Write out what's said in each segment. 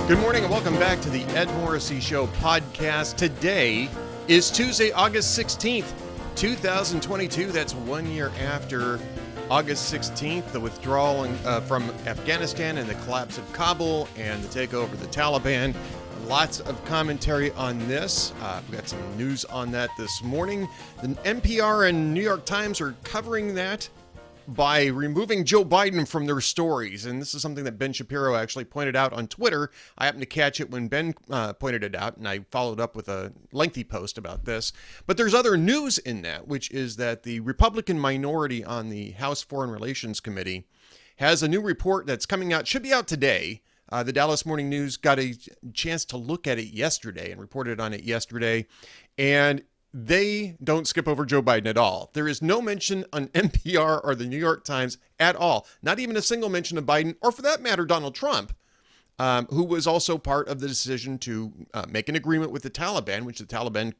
Good morning and welcome back to the Ed Morrissey Show podcast. Today is Tuesday, August 16th, 2022. That's 1 year after August 16th, the withdrawal from Afghanistan and the collapse of Kabul and the takeover of the Taliban. Lots of commentary on this. We've got some news on that this morning. The NPR and New York Times are covering that by removing Joe Biden from their stories. And this is something that Ben Shapiro actually pointed out on Twitter. I happened to catch it when Ben pointed it out, and I followed up with a lengthy post about this. But there's other news in that, which is that the Republican minority on the House Foreign Relations Committee has a new report that's coming out, should be out today. The Dallas Morning News got a chance to look at it yesterday and reported on it yesterday. And they don't skip over Joe Biden at all. There is no mention on NPR or the New York Times at all. Not even a single mention of Biden, or for that matter, Donald Trump, who was also part of the decision to make an agreement with the Taliban, which the Taliban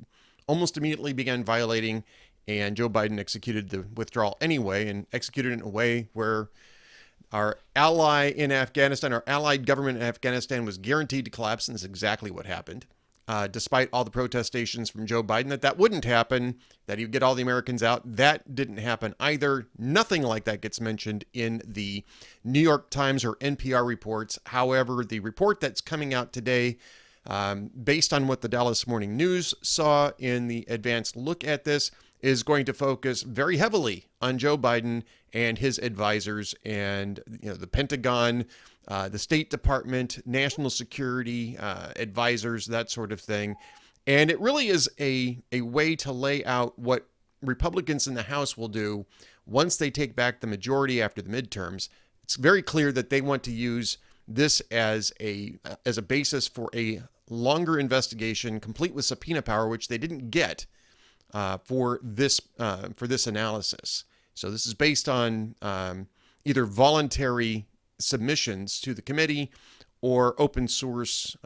almost immediately began violating, and Joe Biden executed the withdrawal anyway, and executed it in a way where our ally in Afghanistan, our allied government in Afghanistan, was guaranteed to collapse, and that's exactly what happened. Despite all the protestations from Joe Biden that wouldn't happen, that he'd get all the Americans out, that didn't happen either. Nothing like that gets mentioned in the New York Times or NPR reports. However, the report that's coming out today, based on what the Dallas Morning News saw in the advanced look at this, is going to focus very heavily on Joe Biden and his advisors and the Pentagon, the State Department, national security advisors, that sort of thing. And it really is a way to lay out what Republicans in the House will do once they take back the majority after the midterms. It's very clear that they want to use this as a basis for a longer investigation, complete with subpoena power, which they didn't get for this analysis. So this is based on either voluntary submissions to the committee or open source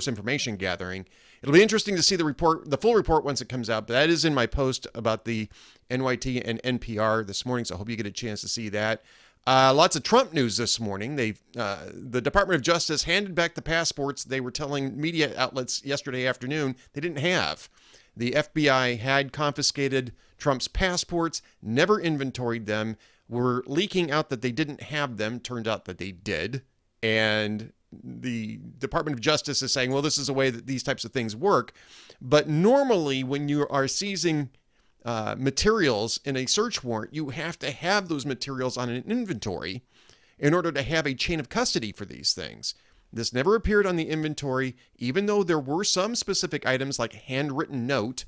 information gathering. It'll be interesting to see the full report once it comes out, but that is in my post about the NYT and NPR this morning, so I hope you get a chance to see that. Lots of Trump news this morning. The Department of Justice handed back the passports they were telling media outlets yesterday afternoon they didn't have. The FBI had confiscated Trump's passports, never inventoried them, were leaking out that they didn't have them. Turned out that they did. And the Department of Justice is saying, well, this is a way that these types of things work. But normally when you are seizing materials in a search warrant, you have to have those materials on an inventory in order to have a chain of custody for these things. This never appeared on the inventory, even though there were some specific items like handwritten note,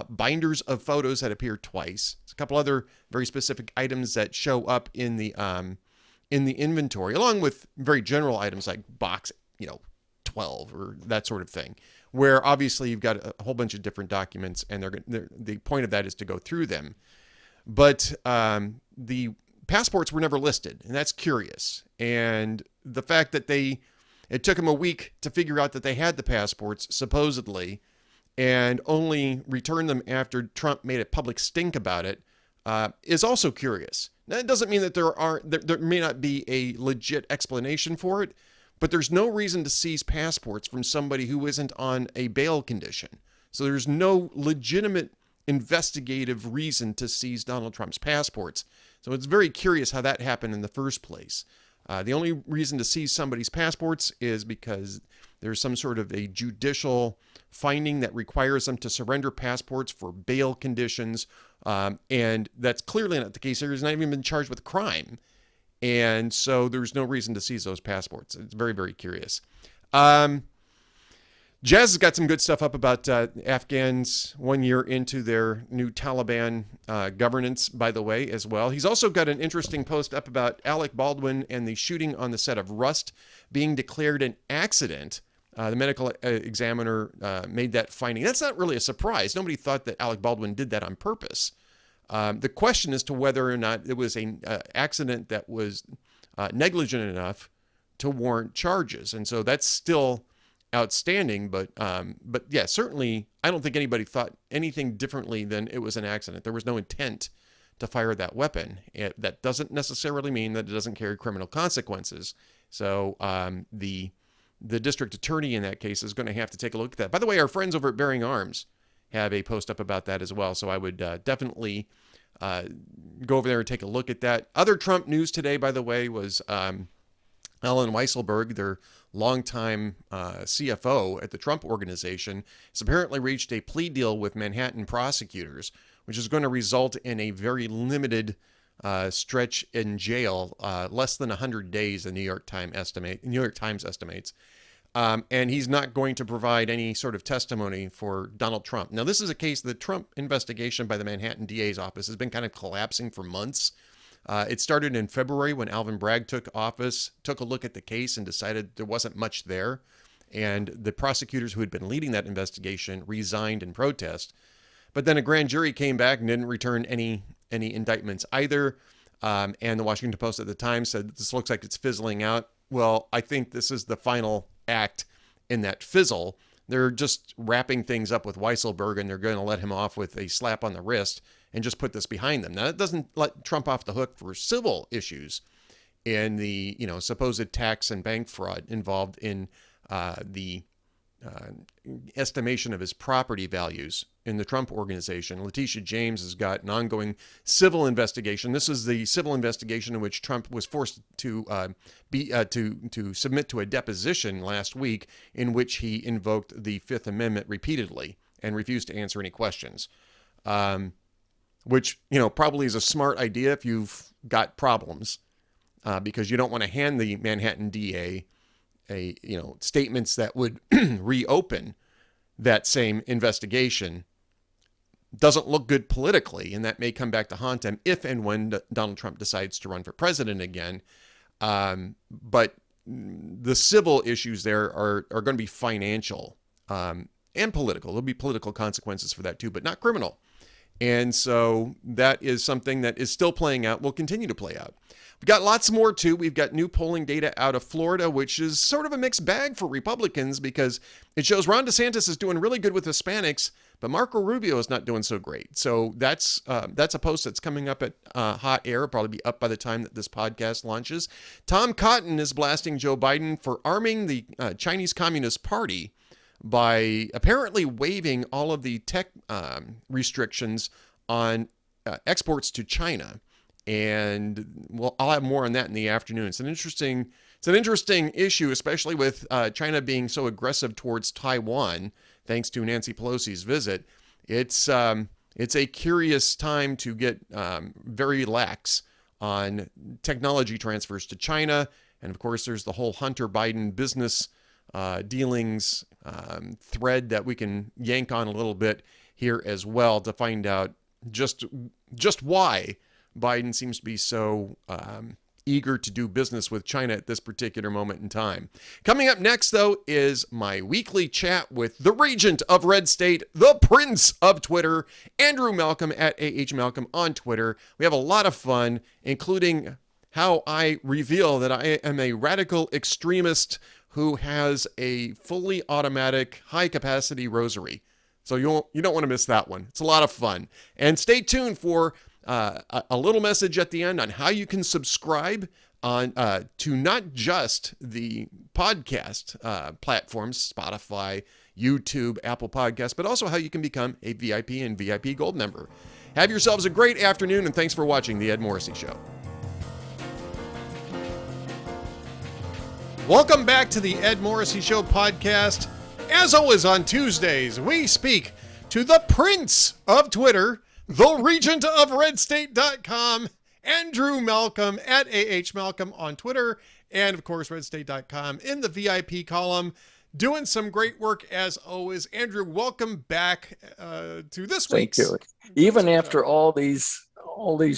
binders of photos that appear twice. There's a couple other very specific items that show up in the inventory, along with very general items like box 12 or that sort of thing, where obviously you've got a whole bunch of different documents, and the point of that is to go through them. But the passports were never listed, and that's curious. And the fact that it took them a week to figure out that they had the passports, supposedly, and only returned them after Trump made a public stink about it, is also curious. Now, that doesn't mean that there may not be a legit explanation for it, but there's no reason to seize passports from somebody who isn't on a bail condition. So there's no legitimate investigative reason to seize Donald Trump's passports. So it's very curious how that happened in the first place. The only reason to seize somebody's passports is because there's some sort of a judicial finding that requires them to surrender passports for bail conditions. And that's clearly not the case here. He's not even been charged with a crime. And so there's no reason to seize those passports. It's very, very curious. Jazz has got some good stuff up about Afghans 1 year into their new Taliban governance, by the way, as well. He's also got an interesting post up about Alec Baldwin and the shooting on the set of Rust being declared an accident. The medical examiner made that finding. That's not really a surprise. Nobody thought that Alec Baldwin did that on purpose. The question is to whether or not it was an accident that was negligent enough to warrant charges. And so that's still outstanding, but yeah, certainly I don't think anybody thought anything differently than it was an accident. There was no intent to fire that weapon. That doesn't necessarily mean that it doesn't carry criminal consequences. So the district attorney in that case is going to have to take a look at that. By the way, our friends over at Bearing Arms have a post up about that as well. So I would definitely go over there and take a look at that. Other Trump news today, by the way, was Alan Weisselberg, their longtime CFO at the Trump Organization, has apparently reached a plea deal with Manhattan prosecutors, which is going to result in a very limited stretch in jail, less than 100 days, the New York Times estimates. And he's not going to provide any sort of testimony for Donald Trump. Now, this is a case, the Trump investigation by the Manhattan DA's office has been kind of collapsing for months. It started in February when Alvin Bragg took office, took a look at the case and decided there wasn't much there. And the prosecutors who had been leading that investigation resigned in protest. But then a grand jury came back and didn't return any indictments either. And the Washington Post at the time said, this looks like it's fizzling out. Well, I think this is the final act in that fizzle. They're just wrapping things up with Weisselberg, and they're going to let him off with a slap on the wrist and just put this behind them. Now, that doesn't let Trump off the hook for civil issues in the, supposed tax and bank fraud involved in the estimation of his property values in the Trump Organization. Letitia James has got an ongoing civil investigation. This is the civil investigation in which Trump was forced to to submit to a deposition last week, in which he invoked the Fifth Amendment repeatedly and refused to answer any questions. Which probably is a smart idea if you've got problems, because you don't want to hand the Manhattan DA statements that would reopen that same investigation. Doesn't look good politically, and that may come back to haunt him if and when Donald Trump decides to run for president again. But the civil issues there are going to be financial and political. There'll be political consequences for that too, but not criminal. And so that is something that is still playing out, will continue to play out. We've got lots more too. We've got new polling data out of Florida, which is sort of a mixed bag for Republicans, because it shows Ron DeSantis is doing really good with Hispanics, but Marco Rubio is not doing so great. So that's a post that's coming up at Hot Air. It'll probably be up by the time that this podcast launches. Tom Cotton is blasting Joe Biden for arming the Chinese Communist Party by apparently waiving all of the tech restrictions on exports to China. And I'll have more on that in the afternoon. It's an interesting issue, especially with China being so aggressive towards Taiwan, thanks to Nancy Pelosi's visit. It's a curious time to get very lax on technology transfers to China. And of course, there's the whole Hunter Biden business dealings thread that we can yank on a little bit here as well to find out just why Biden seems to be so eager to do business with China at this particular moment in time. Coming up next, though, is my weekly chat with the Regent of Red State, the Prince of Twitter, Andrew Malcolm at @Malcolm on Twitter. We have a lot of fun, including how I reveal that I am a radical extremist who has a fully automatic high-capacity rosary. So you don't want to miss that one. It's a lot of fun. And stay tuned for a little message at the end on how you can subscribe on to not just the podcast platforms, Spotify, YouTube, Apple Podcasts, but also how you can become a VIP and VIP Gold member. Have yourselves a great afternoon, and thanks for watching The Ed Morrissey Show. Welcome back to the Ed Morrissey Show podcast. As always on Tuesdays, we speak to the Prince of Twitter, the Regent of RedState.com, Andrew Malcolm at @Malcolm on Twitter, and of course RedState.com in the VIP column. Doing some great work as always. Andrew, welcome back to this week's. Thank you. Even after all these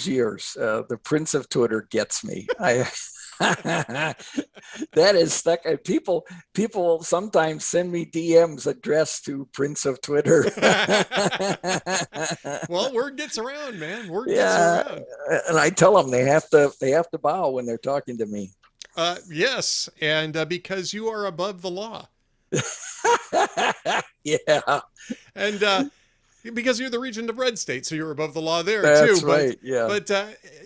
years, the Prince of Twitter gets me. That is stuck. People sometimes send me DMs addressed to Prince of Twitter. Well, word gets around, man. Word gets around. And I tell them they have to bow when they're talking to me. Yes, and because you are above the law. Yeah. And because you're the region of red state, so you're above the law there That's too. right. Yeah. But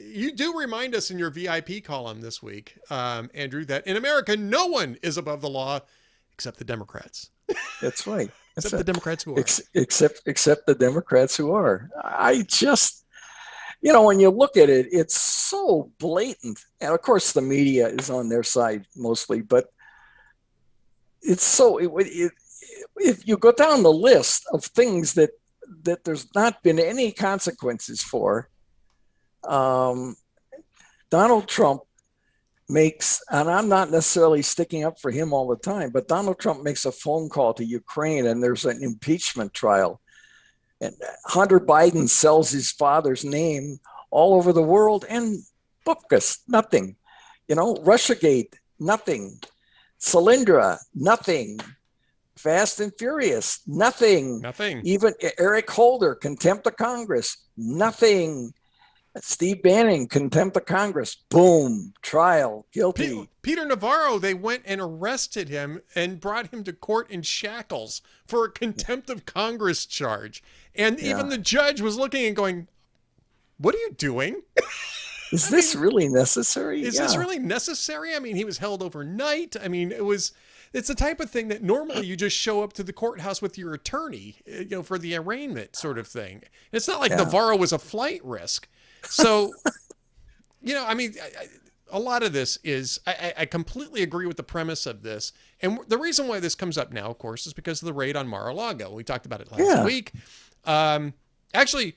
you do remind us in your VIP column this week, Andrew, that in America no one is above the law except the Democrats. That's right. Except the Democrats who are. Except the Democrats who are. I just, when you look at it, it's so blatant. And of course, the media is on their side mostly, but it's so, if you go down the list of things that there's not been any consequences for, Donald Trump makes, and I'm not necessarily sticking up for him all the time, but Donald Trump makes a phone call to Ukraine and there's an impeachment trial. And Hunter Biden sells his father's name all over the world and bupkis, nothing. Russiagate, nothing. Solyndra, nothing. Fast and Furious, nothing. Nothing. Even Eric Holder, contempt of Congress, nothing. Steve Bannon, contempt of Congress, boom, trial, guilty. Peter Navarro, they went and arrested him and brought him to court in shackles for a contempt of Congress charge. And even the judge was looking and going, what are you doing? Is this really necessary? Is this really necessary? I mean, he was held overnight. I mean, it's the type of thing that normally you just show up to the courthouse with your attorney, for the arraignment sort of thing. It's not like Navarro was a flight risk. So, I mean, a lot of this is, I completely agree with the premise of this. And the reason why this comes up now, of course, is because of the raid on Mar-A-Lago. We talked about it last week. Actually,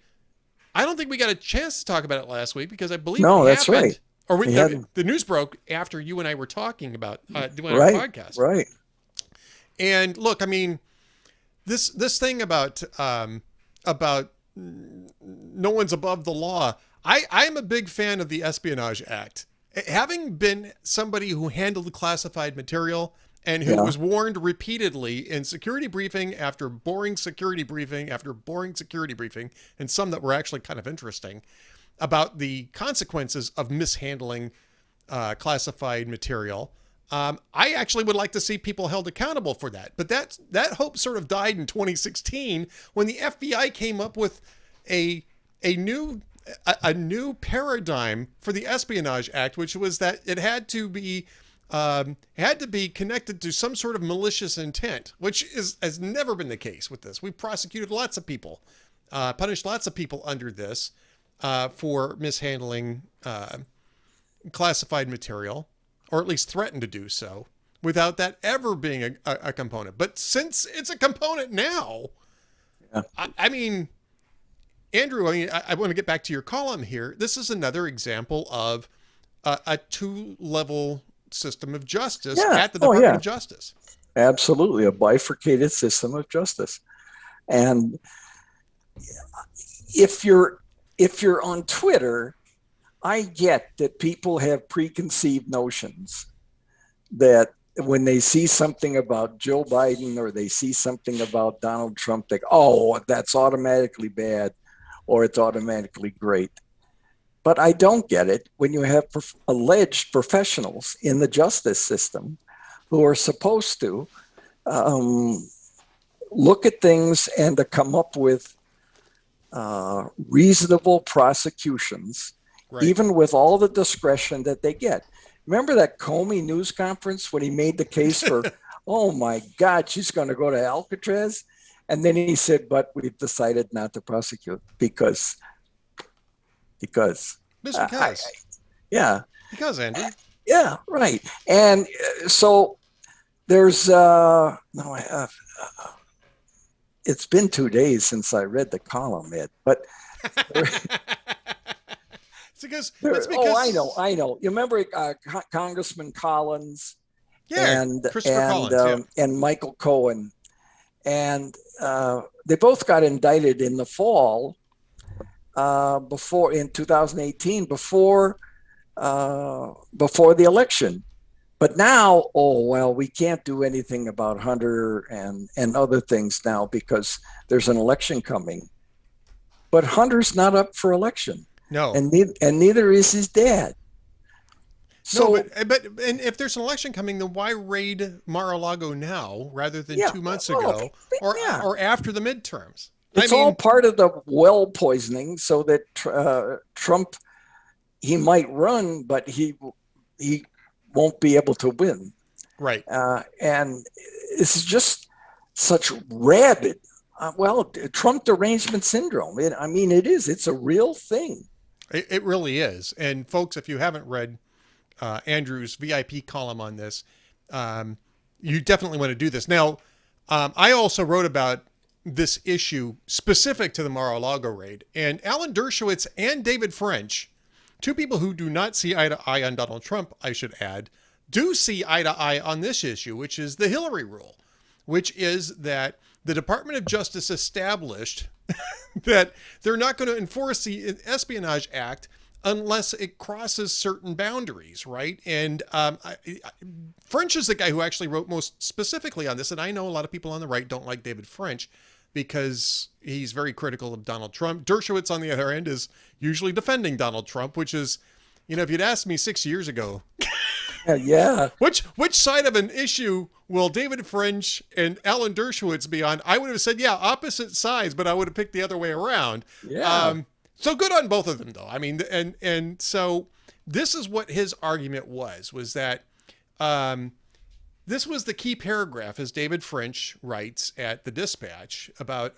I don't think we got a chance to talk about it last week because I believe that's right. Or the news broke after you and I were talking about doing our podcast. Right. And look, I mean, this thing about no one's above the law. I'm a big fan of the Espionage Act. Having been somebody who handled classified material and who was warned repeatedly in security briefing after boring security briefing after boring security briefing, and some that were actually kind of interesting, about the consequences of mishandling classified material. I actually would like to see people held accountable for that. But that hope sort of died in 2016 when the FBI came up with a new paradigm for the Espionage Act, which was that it had to be connected to some sort of malicious intent, which has never been the case with this. We prosecuted lots of people, punished lots of people under this for mishandling classified material, or at least threatened to do so, without that ever being a component. But since it's a component now, I mean, Andrew, I want to get back to your column here. This is another example of a two-level system of justice at the Department of Justice. Absolutely, a bifurcated system of justice. And if you're on Twitter, I get that people have preconceived notions that when they see something about Joe Biden or they see something about Donald Trump, they go, oh, that's automatically bad or it's automatically great. But I don't get it when you have alleged professionals in the justice system who are supposed to look at things and to come up with reasonable prosecutions, even with all the discretion that they get. Remember that Comey news conference when he made the case for, oh my God, she's going to go to Alcatraz? And then he said, but we've decided not to prosecute because. Because, Andrew. Yeah, right. And so there's, it's been 2 days since I read the column, Ed, but. It's because I know. You remember Congressman Collins? Yeah, and Christopher Collins, and Michael Cohen. And they both got indicted in the fall in 2018, before the election. But now, we can't do anything about Hunter and other things now because there's an election coming. But Hunter's not up for election. No. And neither is his dad. So, no, but if there's an election coming, then why raid Mar-A-Lago now rather than 2 months ago or after the midterms? It's all part of the well poisoning so that Trump, he might run, but he won't be able to win. Right. And it's just such rabid, Trump derangement syndrome. It is. It's a real thing. It really is. And folks, if you haven't read Andrew's VIP column on this, you definitely want to do this. Now, I also wrote about this issue specific to the Mar-a-Lago raid, and Alan Dershowitz and David French, two people who do not see eye to eye on Donald Trump, I should add, do see eye to eye on this issue, which is the Hillary rule, which is that the Department of Justice established that they're not going to enforce the Espionage Act unless it crosses certain boundaries, right? And French is the guy who actually wrote most specifically on this, and I know a lot of people on the right don't like David French because he's very critical of Donald Trump. Dershowitz, on the other end, is usually defending Donald Trump, which is, if you'd asked me 6 years ago, which side of an issue will David French and Alan Dershowitz be on, I would have said, opposite sides, but I would have picked the other way around. So good on both of them, though. And so this is what his argument was that this was the key paragraph, as David French writes at the Dispatch, about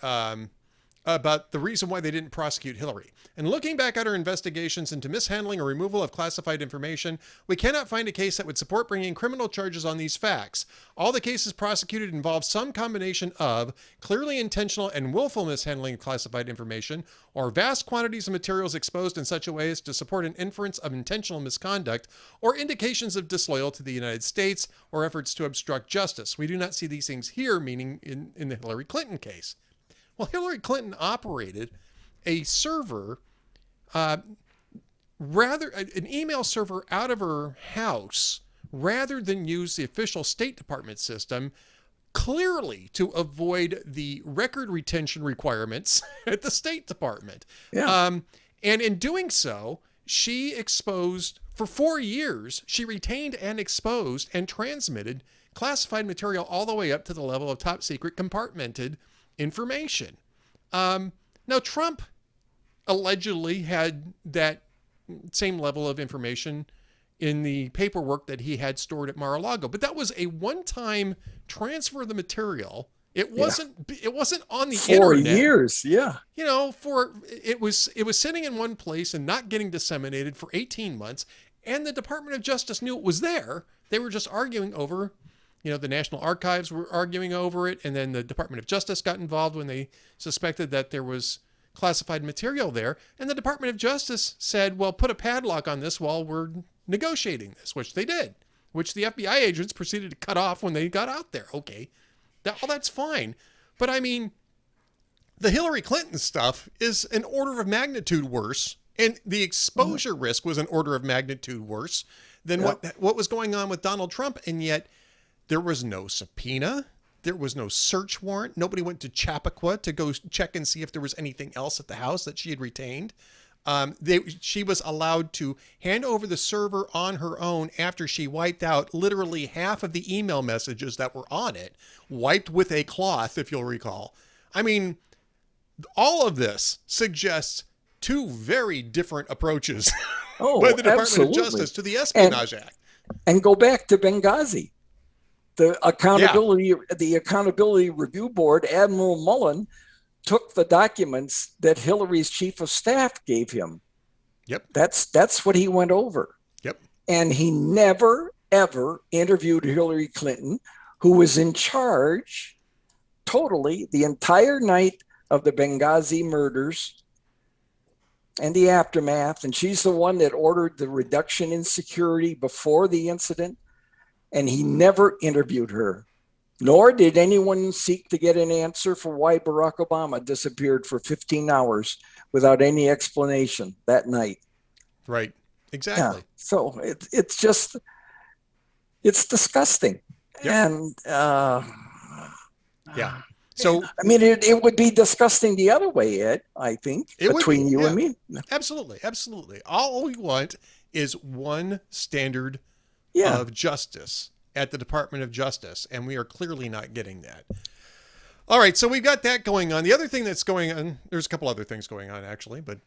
the reason why they didn't prosecute Hillary. And looking back at our investigations into mishandling or removal of classified information, we cannot find a case that would support bringing criminal charges on these facts. All the cases prosecuted involve some combination of clearly intentional and willful mishandling of classified information, or vast quantities of materials exposed in such a way as to support an inference of intentional misconduct, or indications of disloyalty to the United States, or efforts to obstruct justice. We do not see these things here, meaning in the Hillary Clinton case. Well, Hillary Clinton operated a server, an email server out of her house, rather than use the official State Department system, clearly to avoid the record retention requirements at the State Department. And in doing so, she exposed, for 4 years, she retained and exposed and transmitted classified material all the way up to the level of top secret compartmented information. Now, Trump allegedly had that same level of information in the paperwork that he had stored at Mar-a-Lago, but that was a one-time transfer of the material. It wasn't on the internet. 4 years, it was sitting in one place and not getting disseminated for 18 months, and the Department of Justice knew it was there. They were just arguing over, the National Archives were arguing over it, and then the Department of Justice got involved when they suspected that there was classified material there, and the Department of Justice said, well, put a padlock on this while we're negotiating this, which they did, which the FBI agents proceeded to cut off when they got out there. Okay, that's fine. But the Hillary Clinton stuff is an order of magnitude worse, and the exposure risk was an order of magnitude worse than what was going on with Donald Trump, and yet there was no subpoena. There was no search warrant. Nobody went to Chappaqua to go check and see if there was anything else at the house that she had retained. She was allowed to hand over the server on her own after she wiped out literally half of the email messages that were on it, wiped with a cloth, if you'll recall. All of this suggests two very different approaches by the Department of Justice to the Espionage Act. And go back to Benghazi. The Accountability Review Board, Admiral Mullen, took the documents that Hillary's chief of staff gave him. Yep. That's what he went over. Yep. And he never, ever interviewed Hillary Clinton, who was in charge totally the entire night of the Benghazi murders and the aftermath. And she's the one that ordered the reduction in security before the incident. And he never interviewed her, nor did anyone seek to get an answer for why Barack Obama disappeared for 15 hours without any explanation that night. Right. Exactly. Yeah. So it's disgusting. Yep. And so it would be disgusting the other way, Ed, I think, between you and me. Absolutely. All we want is one standard of justice at the Department of Justice, and we are clearly not getting that. All right, so we've got that going on. The other thing that's going on, there's a couple other things going on actually, but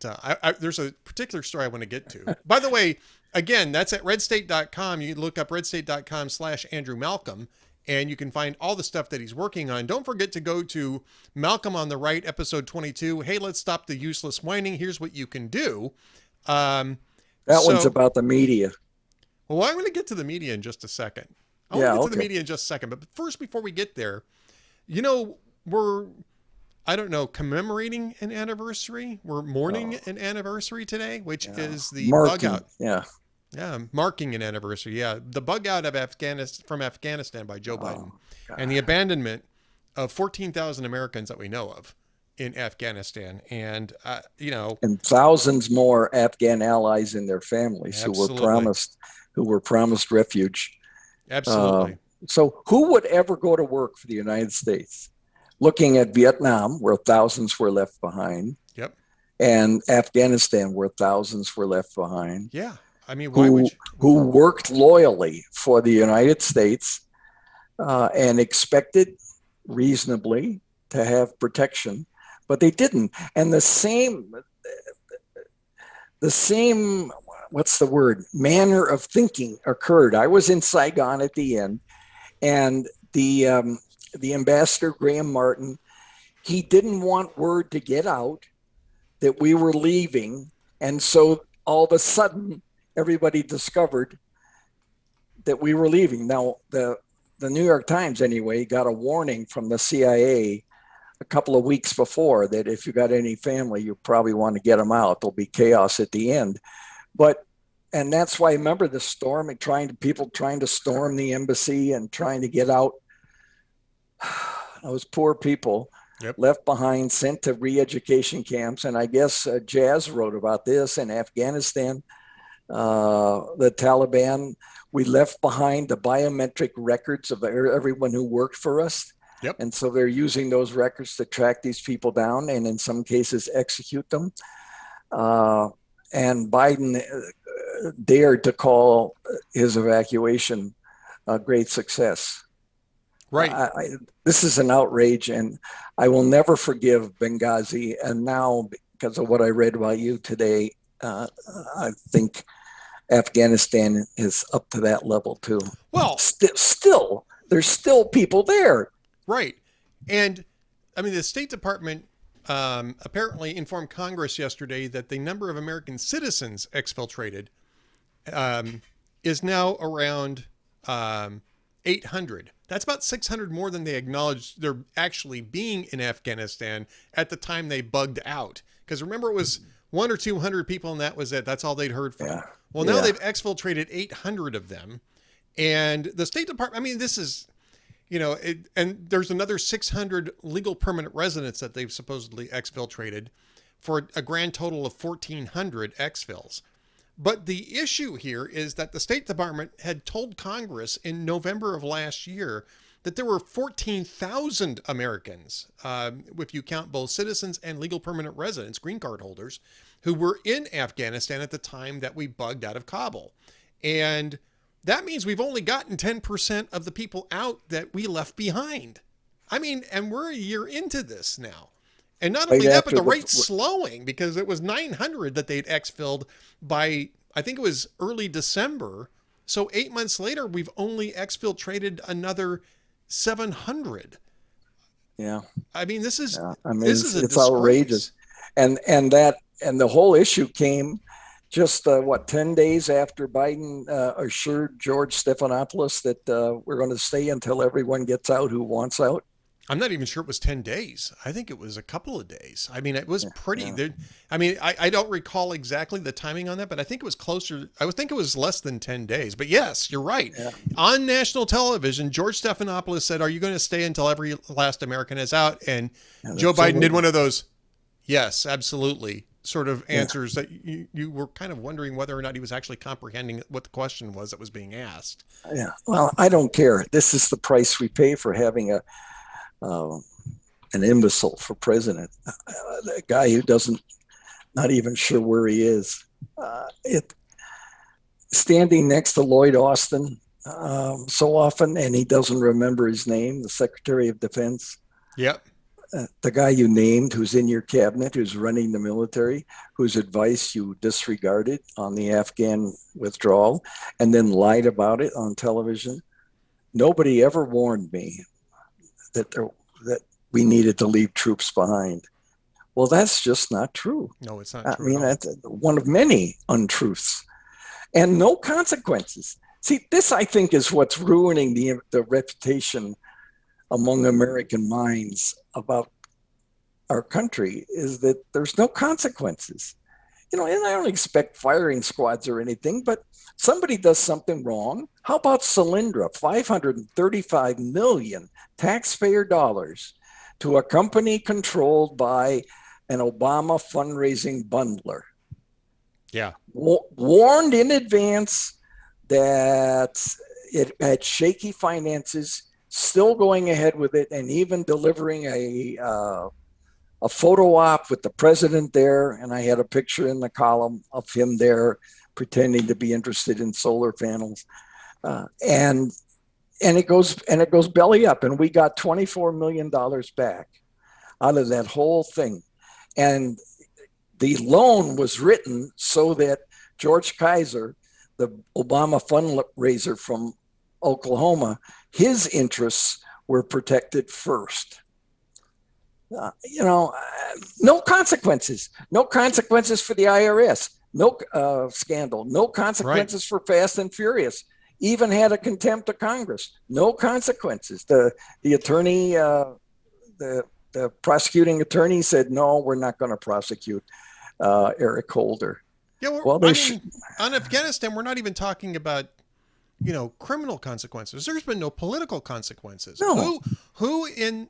there's a particular story I want to get to. By the way, again, that's at redstate.com. You can look up redstate.com/Andrew Malcolm, and you can find all the stuff that he's working on. Don't forget to go to Malcolm on the Right, episode 22. Hey, let's stop the useless whining. Here's what you can do. That one's about the media. Well, I'm going to get to the media in just a second. I'll get to the media in just a second. But first, before we get there, you know, we're, I don't know, commemorating an anniversary. We're mourning an anniversary today, which is the bug out. Yeah, marking an anniversary. Yeah, the bug out of Afghanistan by Joe Biden, and the abandonment of 14,000 Americans that we know of in Afghanistan, and and thousands more Afghan allies and their families Absolutely. who were promised refuge. Absolutely. So who would ever go to work for the United States? Looking at Vietnam, where thousands were left behind. Yep. And Afghanistan, where thousands were left behind. Yeah. I mean, who worked loyally for the United States and expected reasonably to have protection, but they didn't. And the same, what's the word, manner of thinking occurred. I was in Saigon at the end, and the ambassador, Graham Martin, he didn't want word to get out that we were leaving. And so all of a sudden, everybody discovered that we were leaving. Now, the New York Times, anyway, got a warning from the CIA a couple of weeks before that if you got any family, you probably want to get them out. There'll be chaos at the end. And that's why, remember the storm, people trying to storm the embassy and trying to get out. Those poor people left behind, sent to re-education camps. And I guess Jazz wrote about this in Afghanistan. The Taliban, we left behind the biometric records of everyone who worked for us. Yep. And so they're using those records to track these people down and in some cases execute them. And Biden dared to call his evacuation a great success. Right. This is an outrage, and I will never forgive Benghazi. And now, because of what I read about you today, I think Afghanistan is up to that level too. Well, still, there's still people there. Right. And I mean, the State Department apparently informed Congress yesterday that the number of American citizens exfiltrated is now around 800. That's about 600 more than they acknowledged there actually being in Afghanistan at the time they bugged out. Because remember, it was 100 or 200 people, and that was it. That's all they'd heard from. Yeah. Well, now they've exfiltrated 800 of them. And the State Department, I mean, this is, and there's another 600 legal permanent residents that they've supposedly exfiltrated for a grand total of 1,400 exfils. But the issue here is that the State Department had told Congress in November of last year that there were 14,000 Americans, if you count both citizens and legal permanent residents, green card holders, who were in Afghanistan at the time that we bugged out of Kabul. And that means we've only gotten 10% of the people out that we left behind. I mean, and we're a year into this now. And not only that, but the rate's slowing, because it was 900 that they'd exfilled by, I think it was early December. So 8 months later, we've only exfiltrated another 700. Yeah. I mean, this is, it's outrageous. And the whole issue came just 10 days after Biden assured George Stephanopoulos that we're going to stay until everyone gets out who wants out. I'm not even sure it was 10 days. I think it was a couple of days. I mean, it was pretty. Yeah. I mean, I don't recall exactly the timing on that, but I think it was closer. I would think it was less than 10 days. But yes, you're right. Yeah. On national television, George Stephanopoulos said, "Are you going to stay until every last American is out?" And Joe Biden did one of those, "Yes, absolutely," sort of answers that you were kind of wondering whether or not he was actually comprehending what the question was that was being asked. Yeah. Well, I don't care. This is the price we pay for having an imbecile for president, a guy who not even sure where he is. Standing next to Lloyd Austin so often, and he doesn't remember his name, the Secretary of Defense. Yep. The guy you named who's in your cabinet, who's running the military, whose advice you disregarded on the Afghan withdrawal and then lied about it on television. Nobody ever warned me that we needed to leave troops behind. Well, that's just not true. No, it's not I true. mean, that's one of many untruths and no consequences. See, this I think is what's ruining the reputation among American minds about our country, is that there's no consequences. And I don't expect firing squads or anything, but somebody does something wrong. How about Solyndra, 535 million taxpayer dollars to a company controlled by an Obama fundraising bundler? Yeah. Warned in advance that it had shaky finances, still going ahead with it, and even delivering a photo op with the president there. And I had a picture in the column of him there pretending to be interested in solar panels. And it goes belly up. And we got $24 million back out of that whole thing. And the loan was written so that George Kaiser, the Obama fundraiser from Oklahoma, his interests were protected first. No consequences. No consequences for the IRS. No scandal. No consequences for Fast and Furious. Even had a contempt of Congress. No consequences. The attorney, the prosecuting attorney said, no, we're not going to prosecute Eric Holder. Yeah, on Afghanistan, we're not even talking about, criminal consequences. There's been no political consequences. No. Who in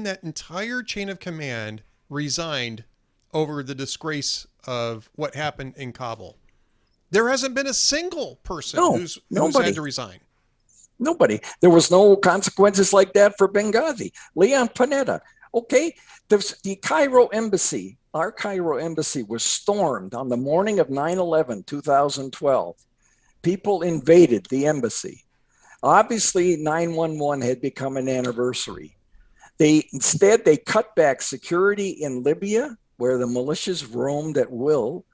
that entire chain of command resigned over the disgrace of what happened in Kabul? There hasn't been a single person who's had to resign. Nobody. There was no consequences like that for Benghazi. Leon Panetta. Okay. The Cairo Embassy, our Cairo Embassy was stormed on the morning of 9/11, 2012. People invaded the embassy. Obviously, 9/11 had become an anniversary. Instead, they cut back security in Libya, where the militias roamed at will.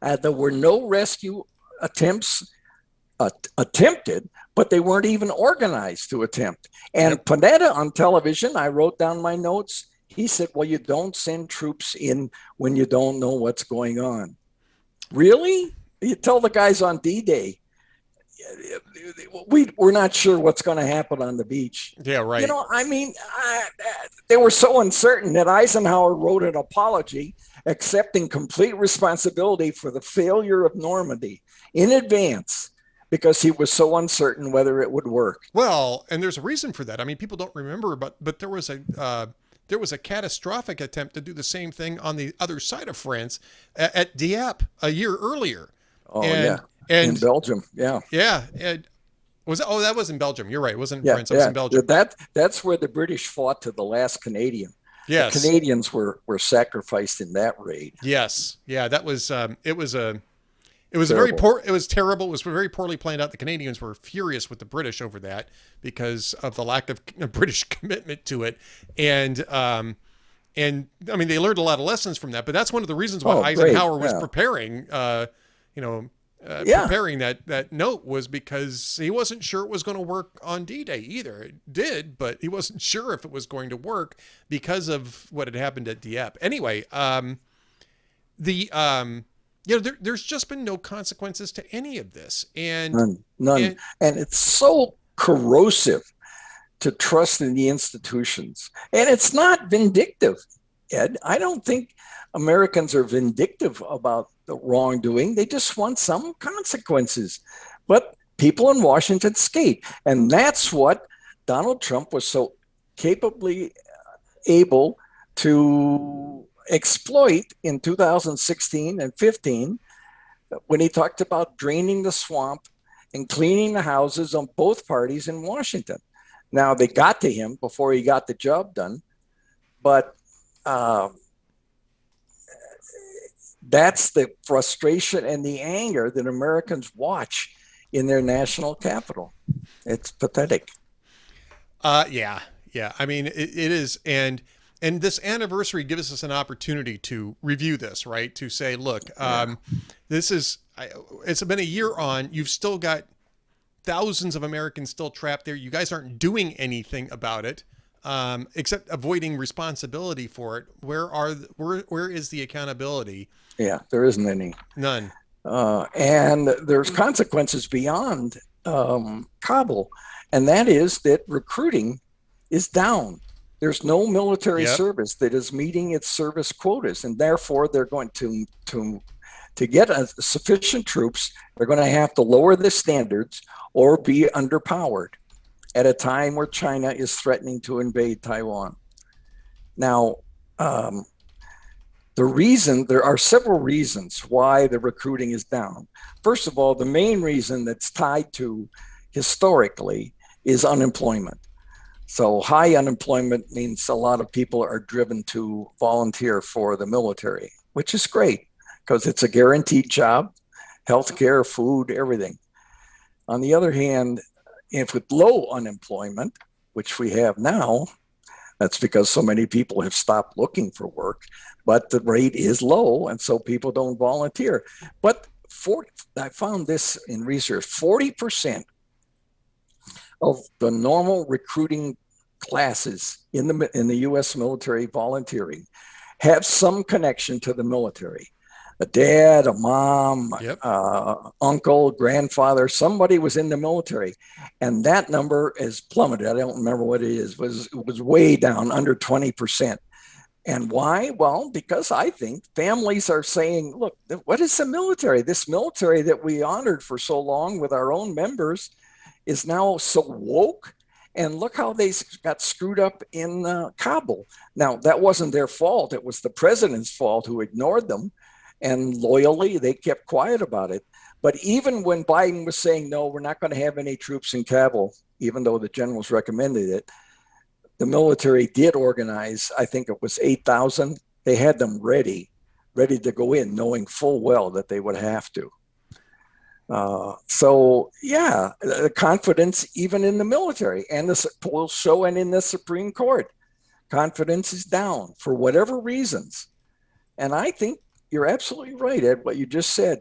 There were no rescue attempts attempted, but they weren't even organized to attempt. And Panetta on television, I wrote down my notes. He said, well, you don't send troops in when you don't know what's going on. Really? You tell the guys on D-Day, we're not sure what's going to happen on the beach. Yeah, right. They were so uncertain that Eisenhower wrote an apology accepting complete responsibility for the failure of Normandy in advance because he was so uncertain whether it would work. Well, and there's a reason for that. I mean, people don't remember, but there was a catastrophic attempt to do the same thing on the other side of France at Dieppe a year earlier. Oh, and in Belgium. Yeah. Yeah. That was in Belgium. You're right. It wasn't in France. It was in Belgium. That's where the British fought to the last Canadian. Yes. The Canadians were sacrificed in that raid. Yes. Yeah. That was, it was very poor. It was terrible. It was very poorly planned out. The Canadians were furious with the British over that because of the lack of British commitment to it. And I mean, they learned a lot of lessons from that, but that's one of the reasons why Eisenhower was preparing, preparing that note, was because he wasn't sure it was going to work on D-Day either. It did, but he wasn't sure if it was going to work because of what had happened at Dieppe. Anyway, there's just been no consequences to any of this, and none. And it's so corrosive to trust in the institutions, and it's not vindictive, Ed. I don't think Americans are vindictive about the wrongdoing. They just want some consequences. But people in Washington skate. And that's what Donald Trump was so capably able to exploit in 2016 and 15 when he talked about draining the swamp and cleaning the houses on both parties in Washington. Now, they got to him before he got the job done, but that's the frustration and the anger that Americans watch in their national capital. It's pathetic. Yeah. Yeah. I mean, it is. And this anniversary gives us an opportunity to review this, right? To say, look, this is, it's been a year on, you've still got thousands of Americans still trapped there. You guys aren't doing anything about it, except avoiding responsibility for it. Where is the accountability? Yeah, there isn't any. None. And there's consequences beyond Kabul, and that is that recruiting is down. There's no military service that is meeting its service quotas, and therefore they're going to get sufficient troops. They're going to have to lower the standards or be underpowered at a time where China is threatening to invade Taiwan. Now, there are several reasons why the recruiting is down. First of all, the main reason that's tied to historically is unemployment. So high unemployment means a lot of people are driven to volunteer for the military, which is great because it's a guaranteed job, healthcare, food, everything. On the other hand, if with low unemployment, which we have now, that's because so many people have stopped looking for work, but the rate is low, and so people don't volunteer. But I found this in research, 40% of the normal recruiting classes in the U.S. military volunteering have some connection to the military. A dad, a mom, uncle, grandfather, somebody was in the military. And that number has plummeted. I don't remember what it is. It was way down, under 20%. And why? Well, because I think families are saying, look, what is the military? This military that we honored for so long with our own members is now so woke. And look how they got screwed up in Kabul. Now, that wasn't their fault. It was the president's fault, who ignored them. And loyally, they kept quiet about it. But even when Biden was saying, no, we're not going to have any troops in Kabul, even though the generals recommended it, the military did organize, I think it was 8,000. They had them ready to go in, knowing full well that they would have to. So, yeah, the confidence even in the military, and the polls show, and in the Supreme Court, confidence is down for whatever reasons. And I think you're absolutely right, Ed, what you just said.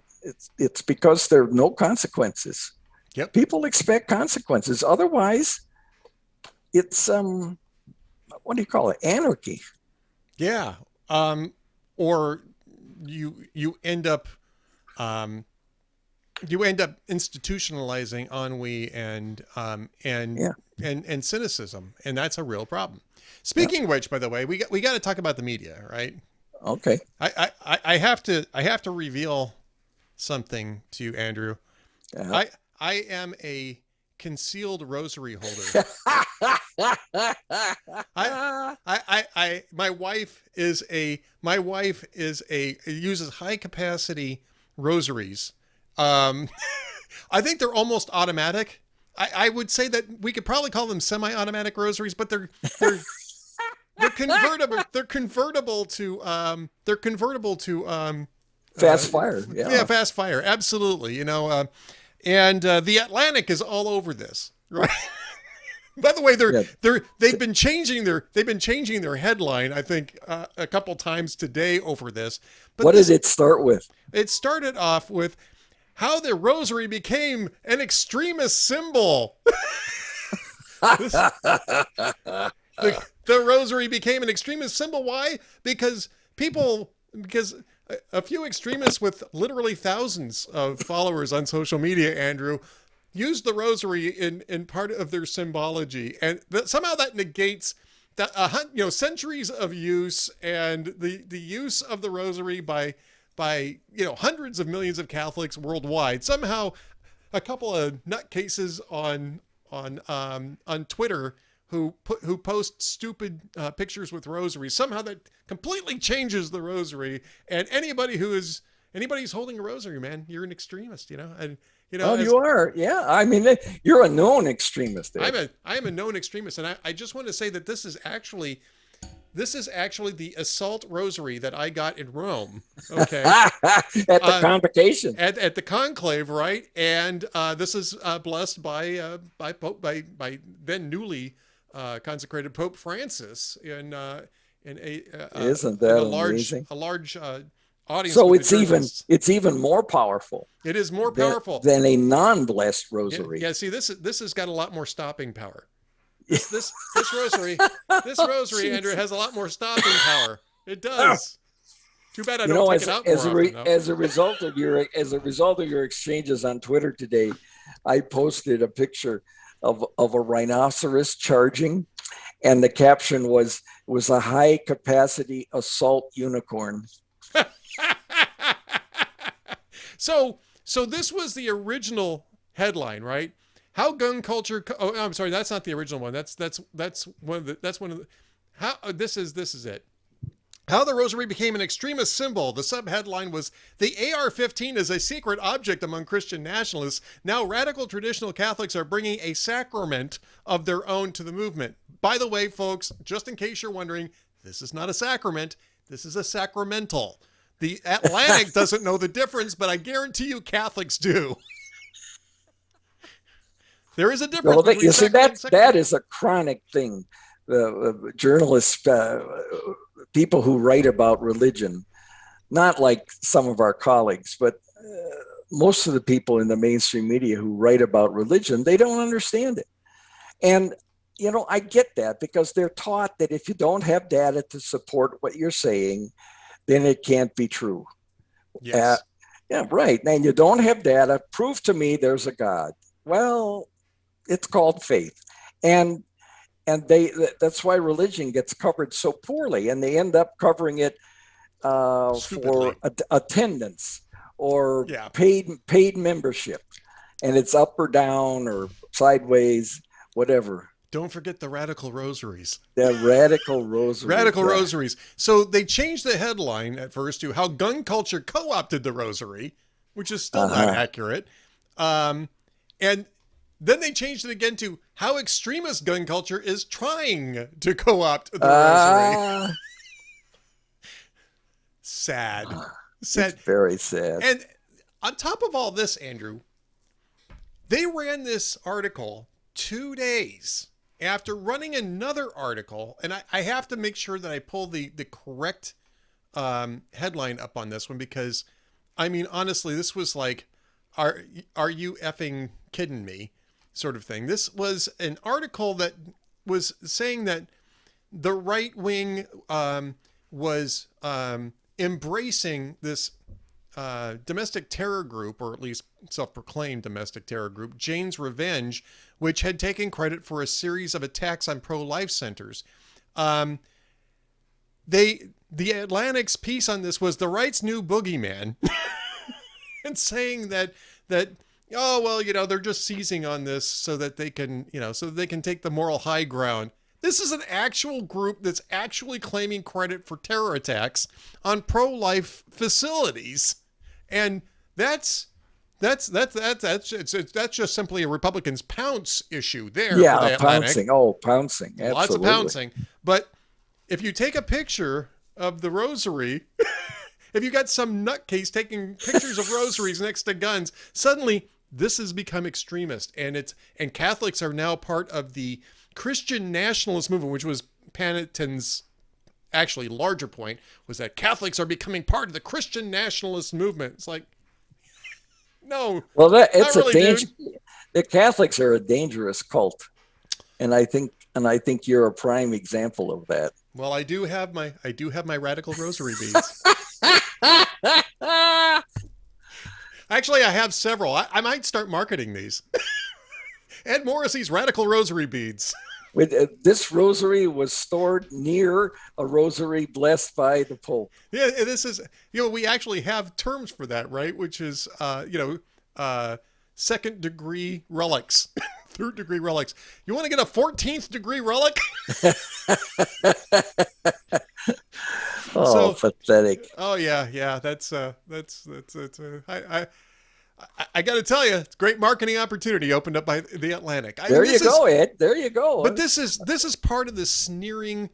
It's because there are no consequences. Yep. People expect consequences. Otherwise, it's, what do you call it? Anarchy. Yeah. Or you end up institutionalizing ennui and cynicism, and that's a real problem. Speaking of which, by the way, we got to talk about the media, right? Okay. I have to reveal something to you, Andrew. Uh-huh. I am a concealed rosary holder. My wife uses high capacity rosaries. I think they're almost automatic. I would say that we could probably call them semi-automatic rosaries, but they're convertible. They're convertible to fast fire. Yeah, fast fire. Absolutely. You know, and the Atlantic is all over this, right? By the way, they've been changing their headline, I think, a couple times today over this. But what did it start with? It started off with how the rosary became an extremist symbol. The rosary became an extremist symbol. Why? Because a few extremists with literally thousands of followers on social media, Andrew, used the rosary in part of their symbology, and somehow that negates that centuries of use and the use of the rosary by hundreds of millions of Catholics worldwide. Somehow, a couple of nutcases on Twitter who post stupid pictures with rosaries, somehow that completely changes the rosary. And anybody's holding a rosary, man, you're an extremist, and you are. Yeah. I mean, you're a known extremist. I am a known extremist. And I just want to say that this is actually the assault rosary that I got in Rome. Okay. At the convocation. At the conclave, right? And this is blessed by then newly consecrated Pope Francis in Isn't in that amazing? a large audience So with the journalists. it's even more powerful It is more than powerful a non-blessed Yeah, rosary. yeah. See, this has got a lot more stopping power. This rosary, Andrew, has a lot more stopping power. It does. Too bad I don't take it out more often, though. As a result of your exchanges on Twitter today, I posted a picture of a rhinoceros charging, and the caption was a high capacity assault unicorn. So this was the original headline, right? How gun culture. Oh, I'm sorry, that's not the original one. That's one of the. How this is it. How the rosary became an extremist symbol. The subheadline was, "The AR-15 is a secret object among Christian nationalists. Now radical traditional Catholics are bringing a sacrament of their own to the movement." By the way, folks, just in case you're wondering, this is not a sacrament. This is a sacramental. The Atlantic doesn't know the difference, but I guarantee you Catholics do. There is a difference. Well, you see, that is a chronic thing. Journalists, people who write about religion, not like some of our colleagues, but most of the people in the mainstream media who write about religion, they don't understand it. And, I get that, because they're taught that if you don't have data to support what you're saying, then it can't be true. Yes. Yeah, right. And you don't have data. Prove to me there's a God. Well, it's called faith. And that's why religion gets covered so poorly, and they end up covering it for attendance or paid membership, and it's up or down or sideways, whatever. Don't forget the radical rosaries. The radical rosaries. Radical rosaries. So they changed the headline at first to "How Gun Culture Co-opted the Rosary," which is still not accurate. And then they changed it again to "How Extremist Gun Culture is Trying to Co-opt the Rosary." Sad. Sad. It's very sad. And on top of all this, Andrew, they ran this article 2 days after running another article. And I have to make sure that I pull the correct headline up on this one, because, I mean, honestly, this was like, are you effing kidding me? Sort of thing. This was an article that was saying that the right wing was embracing this domestic terror group, or at least self-proclaimed domestic terror group, Jane's Revenge, which had taken credit for a series of attacks on pro-life centers. The Atlantic's piece on this was the right's new boogeyman, and saying that oh, well, they're just seizing on this so that they can, so they can take the moral high ground. This is an actual group that's actually claiming credit for terror attacks on pro-life facilities. And that's just simply a Republicans' pounce issue there. Yeah, for the Atlantic. pouncing. Oh, pouncing. Absolutely. Lots of pouncing. But if you take a picture of the rosary, if you got some nutcase taking pictures of rosaries next to guns, suddenly this has become extremist, and Catholics are now part of the Christian nationalist movement, which was Paniton's actually larger point, was that Catholics are becoming part of the Christian nationalist movement. It's like, no. Well, it's really, a danger. The Catholics are a dangerous cult, and I think you're a prime example of that. Well, I do have my radical rosary beads. Actually, I have several. I might start marketing these. Ed Morrissey's radical rosary beads. This rosary was stored near a rosary blessed by the Pope. Yeah, this is, we actually have terms for that, right? Which is, second degree relics, third degree relics. You want to get a 14th degree relic? Oh, so pathetic. Oh yeah. I got to tell you, it's a great marketing opportunity opened up by the Atlantic. There you go, Ed. There you go. But this is part of the sneering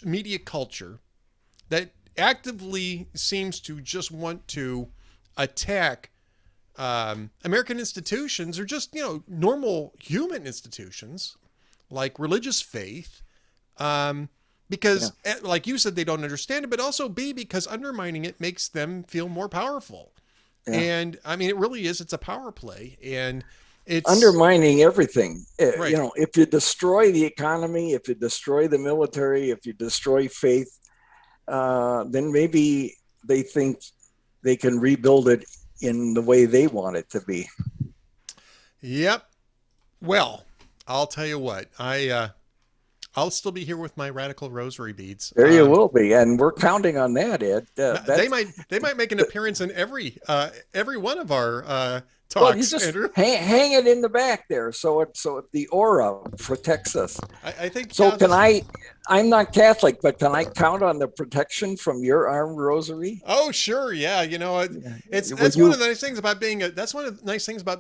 media culture that actively seems to just want to attack American institutions, or just normal human institutions, like religious faith, because, like you said, they don't understand it, but also B, because undermining it makes them feel more powerful. Yeah. And I mean, it really is. It's a power play, and it's undermining everything. Right. You know, if you destroy the economy, if you destroy the military, if you destroy faith, then maybe they think they can rebuild it in the way they want it to be. Yep. Well, I'll tell you what, I'll still be here with my radical rosary beads. There you will be, and we're counting on that, Ed. They might make an appearance in every one of our talks. Well, you just Andrew, hang it in the back there, so the aura protects us. I think so. Can I? I'm not Catholic, but can I count on the protection from your armed rosary? Oh, sure, yeah. You know, that's one of the nice things about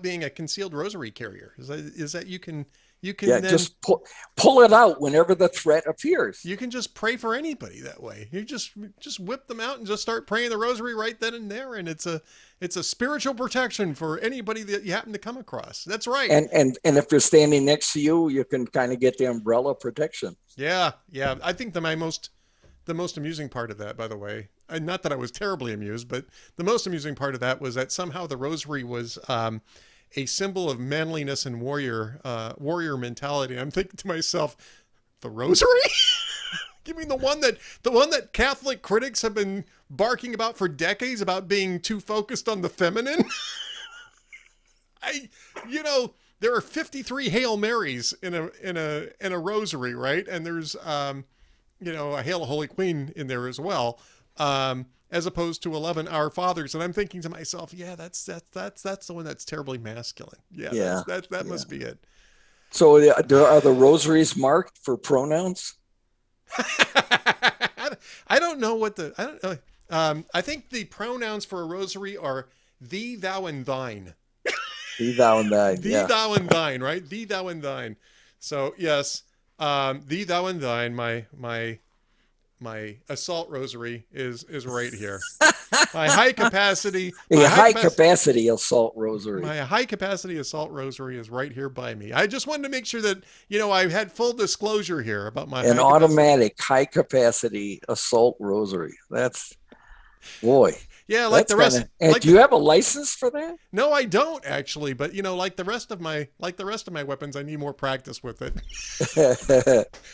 being a concealed rosary carrier is that you can then just pull it out whenever the threat appears. You can just pray for anybody that way. You just whip them out and just start praying the rosary right then and there, and it's a spiritual protection for anybody that you happen to come across. That's right. And if they're standing next to you, you can kind of get the umbrella protection. Yeah. I think the most amusing part of that, by the way, and not that I was terribly amused, but the most amusing part of that was that somehow the rosary was a symbol of manliness and warrior mentality. I'm thinking to myself, the rosary? Give me the one that Catholic critics have been barking about for decades about being too focused on the feminine. There are 53 Hail Marys in a rosary, right? And there's a Hail Holy Queen in there as well. As opposed to 11 Our Fathers. And I'm thinking to myself, yeah, that's the one that's terribly masculine. Yeah. That must be it. So are the rosaries marked for pronouns? I don't know. I think the pronouns for a rosary are thee, thou, and thine. Thee, thou, and thine. Thee, thou, and thine, right? Thee, thou, and thine. So yes, thee, thou, and thine, my assault rosary is right here. My high capacity assault rosary. My high capacity assault rosary is right here by me. I just wanted to make sure that I had full disclosure here about my automatic high capacity assault rosary. That's boy. Yeah, like the rest. Do you have a license for that? No, I don't actually. But like the rest of my weapons, I need more practice with it.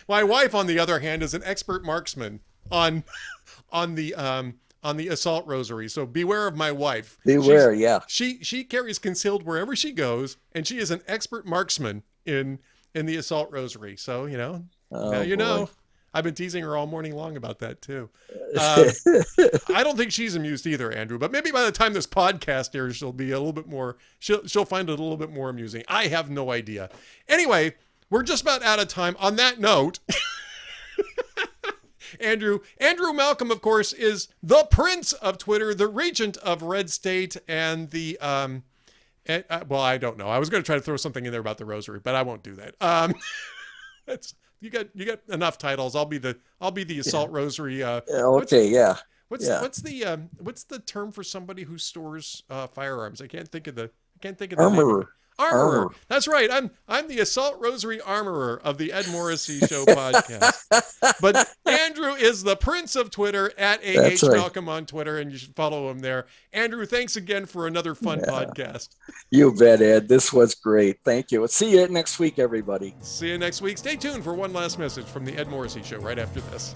My wife, on the other hand, is an expert marksman on the assault rosary. So beware of my wife. Beware, She carries concealed wherever she goes, and she is an expert marksman in the assault rosary. So now you know. I've been teasing her all morning long about that too. I don't think she's amused either, Andrew, but maybe by the time this podcast airs, she'll be a little bit more, she'll find it a little bit more amusing. I have no idea. Anyway, we're just about out of time. On that note, Andrew Malcolm, of course, is the prince of Twitter, the regent of Red State, and the, well, I don't know. I was going to try to throw something in there about the rosary, but I won't do that. You got enough titles. I'll be the assault rosary. Okay. What's the term for somebody who stores firearms? I can't think of the armorer. Armorer. That's right. I'm the assault rosary armorer of the Ed Morrissey Show podcast. But Andrew is the prince of Twitter at AH Malcolm on Twitter, and you should follow him there. Andrew, thanks again for another fun podcast. You bet, Ed. This was great. Thank you. See you next week, everybody. See you next week. Stay tuned for one last message from the Ed Morrissey Show right after this.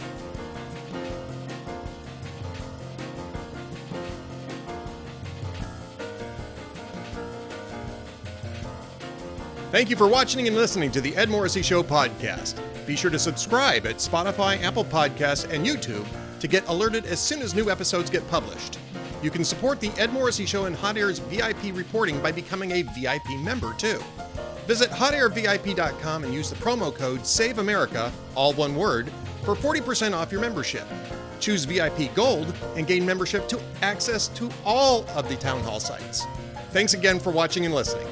Thank you for watching and listening to the Ed Morrissey Show podcast. Be sure to subscribe at Spotify, Apple Podcasts, and YouTube to get alerted as soon as new episodes get published. You can support the Ed Morrissey Show and Hot Air's VIP reporting by becoming a VIP member, too. Visit hotairvip.com and use the promo code SAVEAMERICA, all one word, for 40% off your membership. Choose VIP Gold and gain membership to access to all of the Townhall sites. Thanks again for watching and listening.